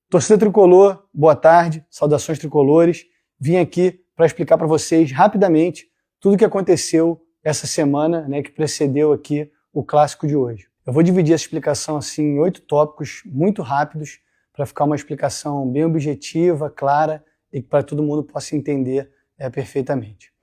Torcida Tricolor, boa tarde, saudações tricolores. Vim aqui para explicar para vocês rapidamente tudo o que aconteceu essa semana, né, que precedeu aqui o clássico de hoje. Eu vou dividir essa explicação assim, em 8 tópicos muito rápidos, para ficar uma explicação bem objetiva, clara e que para todo mundo possa entender perfeitamente.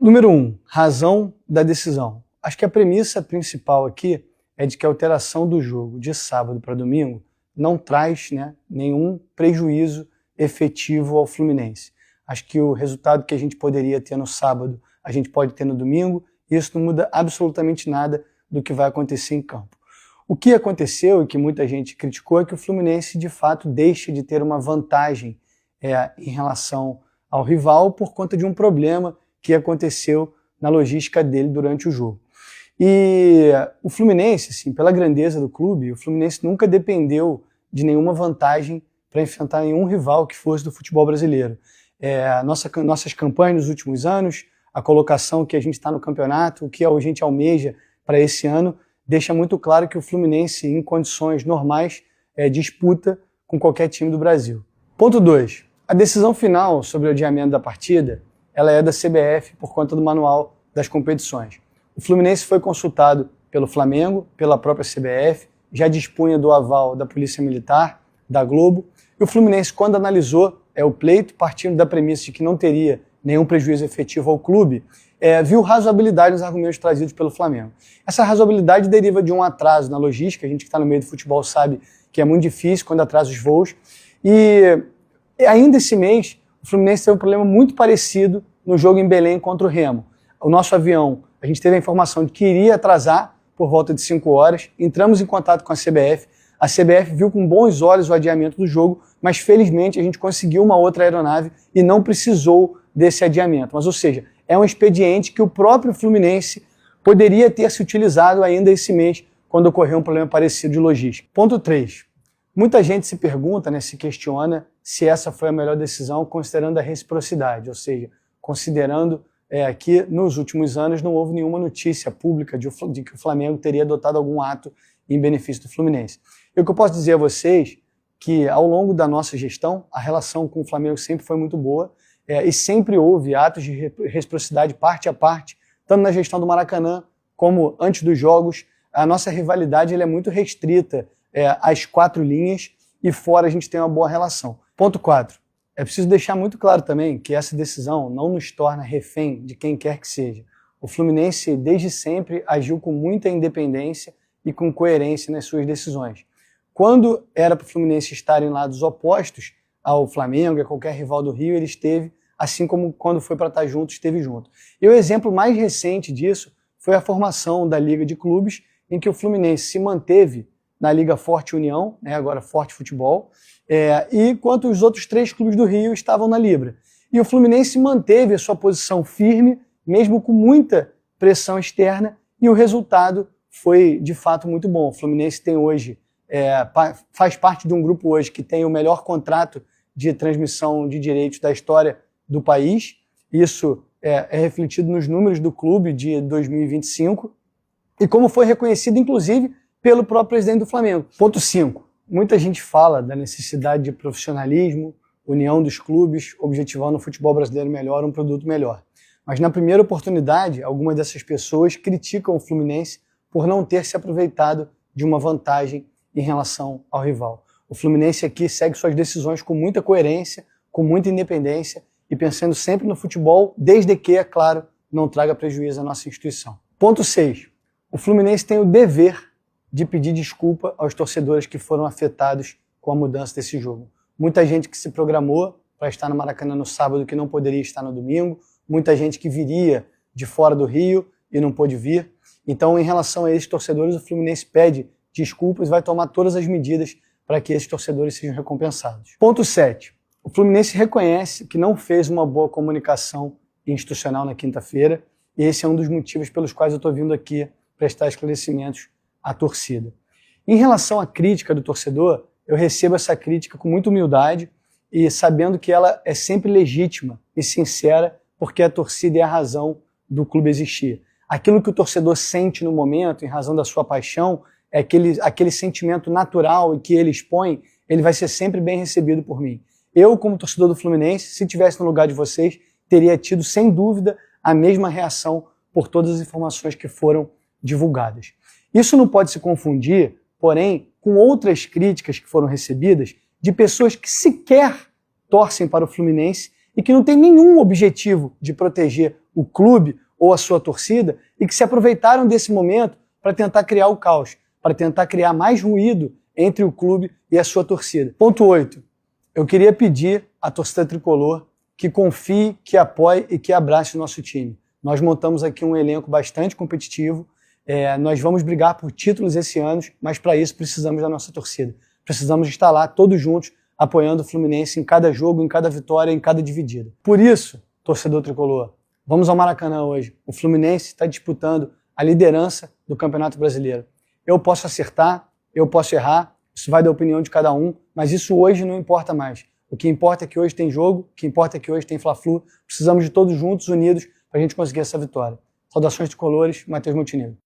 Número 1, razão da decisão. Acho que a premissa principal aqui é de que a alteração do jogo de sábado para domingo não traz, né, nenhum prejuízo efetivo ao Fluminense. Acho que o resultado que a gente poderia ter no sábado, a gente pode ter no domingo, e isso não muda absolutamente nada do que vai acontecer em campo. O que aconteceu e que muita gente criticou é que o Fluminense, de fato, deixa de ter uma vantagem em relação ao rival por conta de um problema que aconteceu na logística dele durante o jogo. E o Fluminense, assim, pela grandeza do clube, o Fluminense nunca dependeu de nenhuma vantagem para enfrentar nenhum rival que fosse do futebol brasileiro. Nossas campanhas nos últimos anos, a colocação que a gente está no campeonato, o que a gente almeja para esse ano, deixa muito claro que o Fluminense, em condições normais, disputa com qualquer time do Brasil. Ponto 2. A decisão final sobre o adiamento da partida, ela é da CBF por conta do manual das competições. O Fluminense foi consultado pelo Flamengo, pela própria CBF, já dispunha do aval da Polícia Militar, da Globo, e o Fluminense, quando analisou o pleito, partindo da premissa de que não teria nenhum prejuízo efetivo ao clube, viu razoabilidade nos argumentos trazidos pelo Flamengo. Essa razoabilidade deriva de um atraso na logística, a gente que está no meio do futebol sabe que é muito difícil quando atrasa os voos, e ainda esse mês o Fluminense teve um problema muito parecido no jogo em Belém contra o Remo. O nosso avião, a gente teve a informação de que iria atrasar por volta de 5 horas, entramos em contato com a CBF viu com bons olhos o adiamento do jogo, mas felizmente a gente conseguiu uma outra aeronave e não precisou desse adiamento. Mas, ou seja, é um expediente que o próprio Fluminense poderia ter se utilizado ainda esse mês, quando ocorreu um problema parecido de logística. Ponto 3. Muita gente se pergunta, né, se questiona se essa foi a melhor decisão considerando a reciprocidade, ou seja, considerando que nos últimos anos não houve nenhuma notícia pública de que o Flamengo teria adotado algum ato em benefício do Fluminense. E o que eu posso dizer a vocês que ao longo da nossa gestão, a relação com o Flamengo sempre foi muito boa e sempre houve atos de reciprocidade parte a parte, tanto na gestão do Maracanã como antes dos jogos. A nossa rivalidade é muito restrita às 4 linhas e fora a gente tem uma boa relação. Ponto 4. É preciso deixar muito claro também que essa decisão não nos torna refém de quem quer que seja. O Fluminense, desde sempre, agiu com muita independência e com coerência nas suas decisões. Quando era para o Fluminense estar em lados opostos ao Flamengo e a qualquer rival do Rio, ele esteve, assim como quando foi para estar junto, esteve junto. E o exemplo mais recente disso foi a formação da Liga de Clubes, em que o Fluminense se manteve na Liga Forte União, agora Forte Futebol, enquanto os outros 3 clubes do Rio estavam na Libra. E o Fluminense manteve a sua posição firme, mesmo com muita pressão externa, e o resultado foi, de fato, muito bom. O Fluminense tem hoje, faz parte de um grupo hoje que tem o melhor contrato de transmissão de direitos da história do país. Isso é refletido nos números do clube de 2025, e como foi reconhecido, inclusive, pelo próprio presidente do Flamengo. Ponto 5. Muita gente fala da necessidade de profissionalismo, união dos clubes, objetivando o futebol brasileiro melhor, um produto melhor. Mas na primeira oportunidade, algumas dessas pessoas criticam o Fluminense por não ter se aproveitado de uma vantagem em relação ao rival. O Fluminense aqui segue suas decisões com muita coerência, com muita independência e pensando sempre no futebol, desde que, é claro, não traga prejuízo à nossa instituição. Ponto 6. O Fluminense tem o dever de pedir desculpa aos torcedores que foram afetados com a mudança desse jogo. Muita gente que se programou para estar no Maracanã no sábado que não poderia estar no domingo, muita gente que viria de fora do Rio e não pôde vir. Então, em relação a esses torcedores, o Fluminense pede desculpas e vai tomar todas as medidas para que esses torcedores sejam recompensados. Ponto 7. O Fluminense reconhece que não fez uma boa comunicação institucional na quinta-feira e esse é um dos motivos pelos quais eu estou vindo aqui prestar esclarecimentos à torcida. Em relação à crítica do torcedor, eu recebo essa crítica com muita humildade e sabendo que ela é sempre legítima e sincera, porque a torcida é a razão do clube existir. Aquilo que o torcedor sente no momento, em razão da sua paixão, é aquele sentimento natural e que ele expõe, ele vai ser sempre bem recebido por mim. Eu, como torcedor do Fluminense, se estivesse no lugar de vocês, teria tido, sem dúvida, a mesma reação por todas as informações que foram divulgadas. Isso não pode se confundir, porém, com outras críticas que foram recebidas de pessoas que sequer torcem para o Fluminense e que não têm nenhum objetivo de proteger o clube ou a sua torcida e que se aproveitaram desse momento para tentar criar o caos, para tentar criar mais ruído entre o clube e a sua torcida. Ponto 8. Eu queria pedir à torcida tricolor que confie, que apoie e que abrace o nosso time. Nós montamos aqui um elenco bastante competitivo, nós vamos brigar por títulos esse ano, mas para isso precisamos da nossa torcida. Precisamos estar lá todos juntos, apoiando o Fluminense em cada jogo, em cada vitória, em cada dividida. Por isso, torcedor tricolor, vamos ao Maracanã hoje. O Fluminense está disputando a liderança do Campeonato Brasileiro. Eu posso acertar, eu posso errar, isso vai da opinião de cada um, mas isso hoje não importa mais. O que importa é que hoje tem jogo, o que importa é que hoje tem Fla-Flu. Precisamos de todos juntos, unidos, para a gente conseguir essa vitória. Saudações tricolores, Matheus Montenegro.